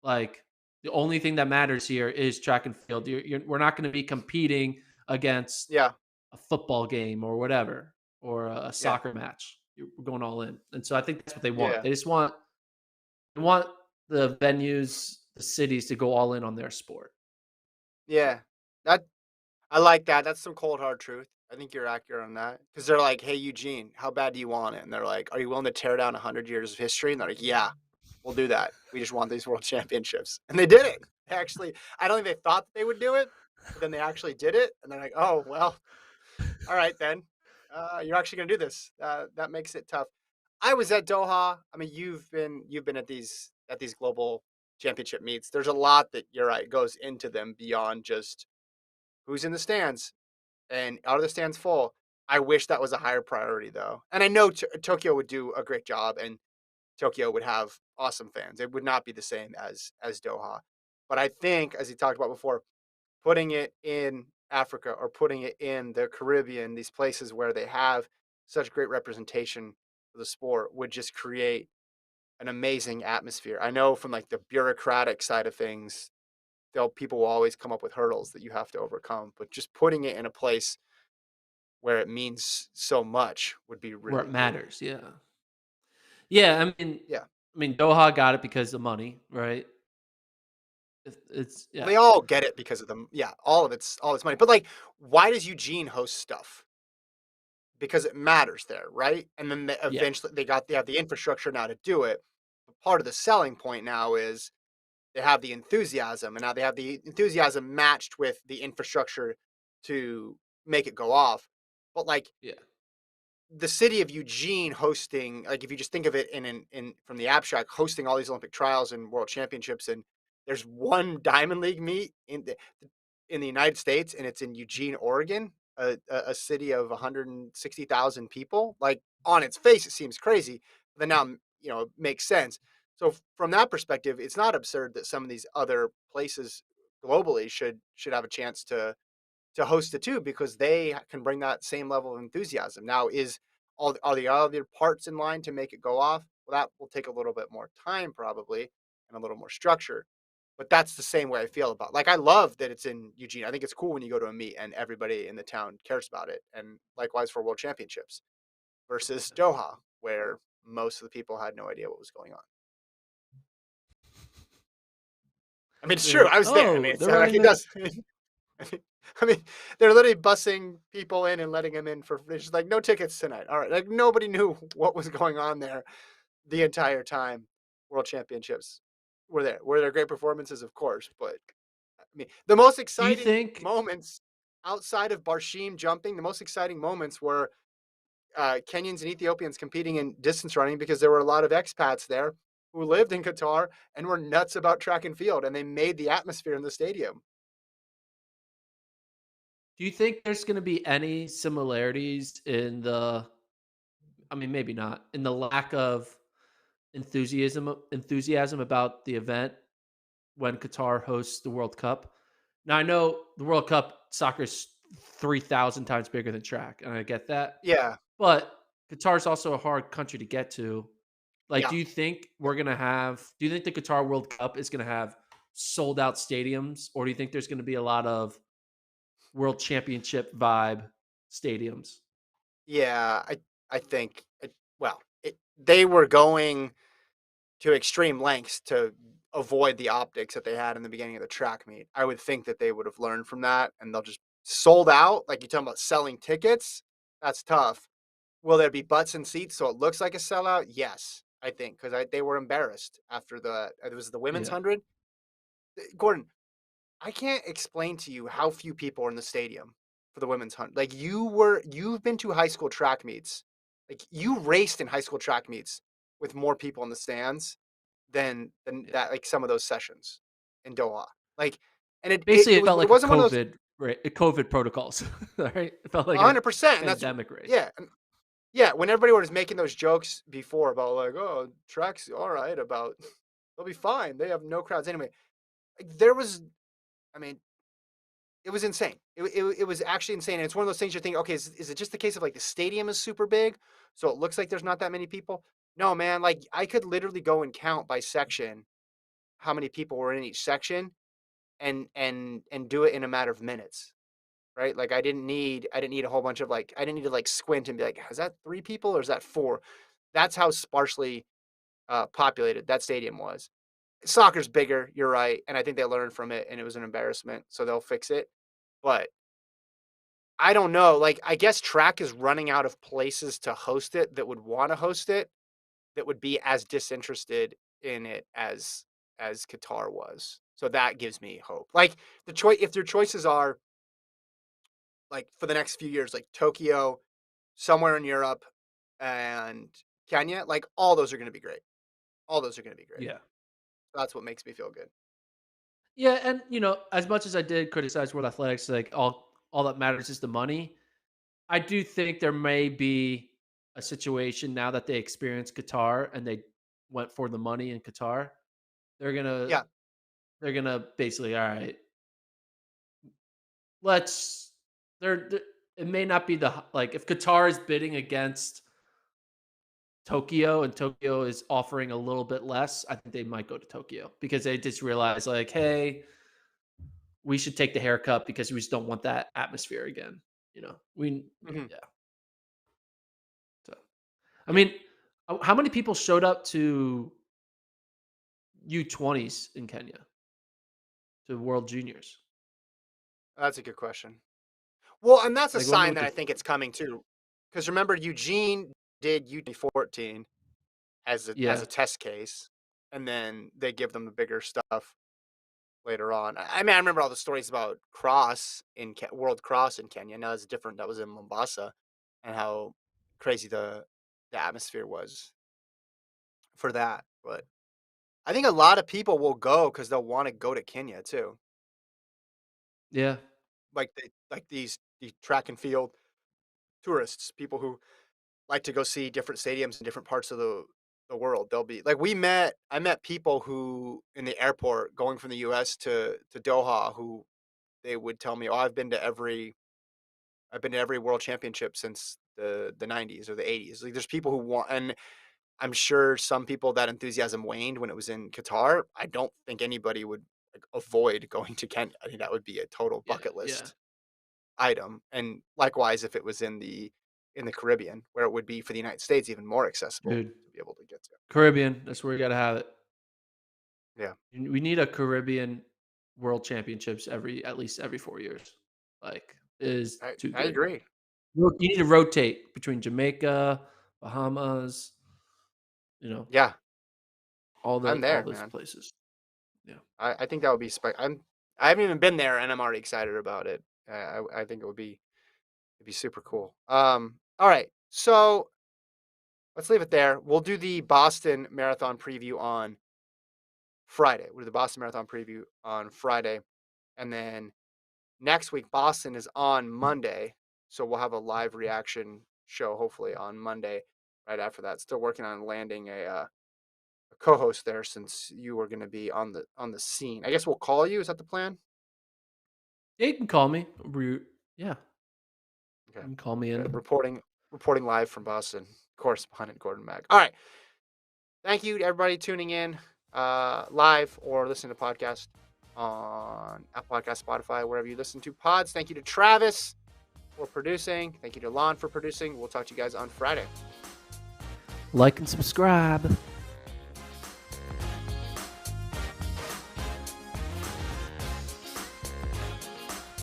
like the only thing that matters here is track and field. We're not going to be competing against yeah, a football game or whatever or a yeah, soccer match. We're going all in, and so I think that's what they want. yeah, They want the venues, the cities to go all in on their sport. yeah. That I like that. That's some cold hard truth. I think you're accurate on that because they're like, "Hey, Eugene, how bad do you want it?" And they're like, "Are you willing to tear down 100 years of history?" And they're like, "Yeah, we'll do that. We just want these world championships." And they did it. They actually, I don't think they thought that they would do it, but then they actually did it. And they're like, "Oh well, all right then. You're actually gonna do this." That makes it tough. I was at Doha. I mean, you've been at these global championship meets. There's a lot that you're right goes into them beyond just who's in the stands and out of the stands full. I wish that was a higher priority though. And I know Tokyo would do a great job and Tokyo would have awesome fans. It would not be the same as Doha. But I think as you talked about before, putting it in Africa or putting it in the Caribbean, these places where they have such great representation for the sport would just create an amazing atmosphere. I know from like the bureaucratic side of things, people will always come up with hurdles that you have to overcome, but just putting it in a place where it means so much would be Where it really cool. matters, yeah. Yeah, Yeah. I mean, Doha got it because of money, right? It's Well, yeah, they all get it because of them. Yeah, all its money. But like, why does Eugene host stuff? Because it matters there, right? And then yeah, eventually they have the infrastructure now to do it. But part of the selling point now is they have the enthusiasm, and now they have the enthusiasm matched with the infrastructure to make it go off. But like yeah. the city of Eugene hosting, like if you just think of it in from the abstract, hosting all these Olympic trials and world championships, and there's one Diamond League meet in the United States, and it's in Eugene, Oregon, a city of 160,000 people. Like on its face, it seems crazy, but then now it makes sense. So from that perspective, it's not absurd that some of these other places globally should have a chance to host it too because they can bring that same level of enthusiasm. Now, is all are the other parts in line to make it go off? Well, that will take a little bit more time probably and a little more structure. But that's the same way I feel about. Like I love that it's in Eugene. I think it's cool when you go to a meet and everybody in the town cares about it. And likewise for World Championships versus Doha, where most of the people had no idea what was going on. I mean, it's They're true. like, I was there. I mean, "Oh, it's they're like running it the." does. I mean, they're literally busing people in and letting them in for it's just like no tickets tonight. All right, like nobody knew what was going on there the entire time. World Championships were there. Were there great performances, of course, but I mean, the most Do you exciting think moments outside of Barshim jumping, the most exciting moments were Kenyans and Ethiopians competing in distance running because there were a lot of expats there who lived in Qatar and were nuts about track and field, and they made the atmosphere in the stadium. do you think there's gonna be any similarities in the maybe not, in the lack of enthusiasm about the event when Qatar hosts the World Cup? Now I know the World Cup soccer is 3,000 times bigger than track, and I get that. Yeah, But Qatar's also a hard country to get to. Like, yeah. do you think the Qatar World Cup is gonna have sold out stadiums, or do you think there's gonna be a lot of world championship vibe stadiums? Yeah, I think they were going to extreme lengths to avoid the optics that they had in the beginning of the track meet. I would think that they would have learned from that and they'll just sold out, like you're talking about selling tickets. That's tough. Will there be butts and seats so it looks like a sellout? Yes, I think because they were embarrassed after it was the women's Yeah. 100. Gordon, I can't explain to you how few people are in the stadium for the women's hunt. Like you've been to high school track meets. Like you raced in high school track meets with more people in the stands than Yeah. that like some of those sessions in Doha. Like and Basically, it was felt it like a wasn't one of those COVID protocols, right? It felt like a 100%. And that's pandemic race. yeah. Yeah, when everybody was making those jokes before about like, oh, track's all right about they'll be fine. They have no crowds anyway. Like, there was I mean, it was insane. It was actually insane. And it's one of those things you're thinking, okay, is it just the case of like the stadium is super big, so it looks like there's not that many people? No, man. Like I could literally go and count by section how many people were in each section, and do it in a matter of minutes, right? Like I didn't need a whole bunch of like I didn't need to like squint and be like, is that 3 people or is that 4? That's how sparsely populated that stadium was. Soccer's bigger, you're right, and I think they learned from it, and it was an embarrassment, so they'll fix it. But I don't know. Like, I guess track is running out of places to host it that would want to host it, that would be as disinterested in it as Qatar was. So that gives me hope. Like the choice, if their choices are like for the next few years, like Tokyo, somewhere in Europe, and Kenya, like all those are going to be great. All those are going to be great. Yeah. That's what makes me feel good. Yeah, and as much as I did criticize World Athletics, like all that matters is the money. I do think there may be a situation now that they experienced Qatar and they went for the money in Qatar. They're gonna Yeah. they're gonna basically, all right, let's they're it may not be like if Qatar is bidding against Tokyo and Tokyo is offering a little bit less, I think they might go to Tokyo because they just realize like, hey, we should take the haircut because we just don't want that atmosphere again. Hmm. Yeah. So, I Yeah. mean, how many people showed up to U20s in Kenya to World Juniors? That's a good question. Well, and that's a Like, wonder sign what that the I think it's coming too. Because remember, Eugene did U14 as a yeah, test case, and then they give them the bigger stuff later on. I mean, I remember all the stories about World Cross in Kenya. Now it's different. That was in Mombasa, and how crazy the atmosphere was for that. But I think a lot of people will go because they'll want to go to Kenya too. yeah, Like these track and field tourists, people who like to go see different stadiums in different parts of the world. They'll be like I met people who in the airport going from the US to Doha who they would tell me, "Oh, I've been to every world championship since the 90s or the 80s." Like there's people who want and I'm sure some people that enthusiasm waned when it was in Qatar. I don't think anybody would like avoid going to Kenya. I think that would be a total yeah, bucket yeah, list item. And likewise, if it was in the Caribbean, where it would be for the United States even more accessible dude. to be able to get to. Caribbean, that's where you got to have it. Yeah, We need a Caribbean World Championships at least every 4 years. Like, it is too I good. agree. You need to rotate between Jamaica, Bahamas, you know, Yeah, I'm all there, those man. places. Yeah. I think that would be. I haven't even been there, and I'm already excited about it. I think it'd be super cool. All right, so let's leave it there. We'll do the Boston Marathon preview on Friday. We'll do the Boston Marathon preview on Friday, and then next week Boston is on Monday, so we'll have a live reaction show hopefully on Monday. Right after that, still working on landing a co-host there since you were going to be on the scene. I guess we'll call you. Is that the plan? Yeah, you can call me. Yeah, Okay. you can call me Good. in. Reporting live from Boston. Correspondent Gordon Mack. All right. Thank you to everybody tuning in live or listening to podcast on Apple Podcast, Spotify, wherever you listen to pods. Thank you to Travis for producing. Thank you to Lon for producing. We'll talk to you guys on Friday. Like and subscribe.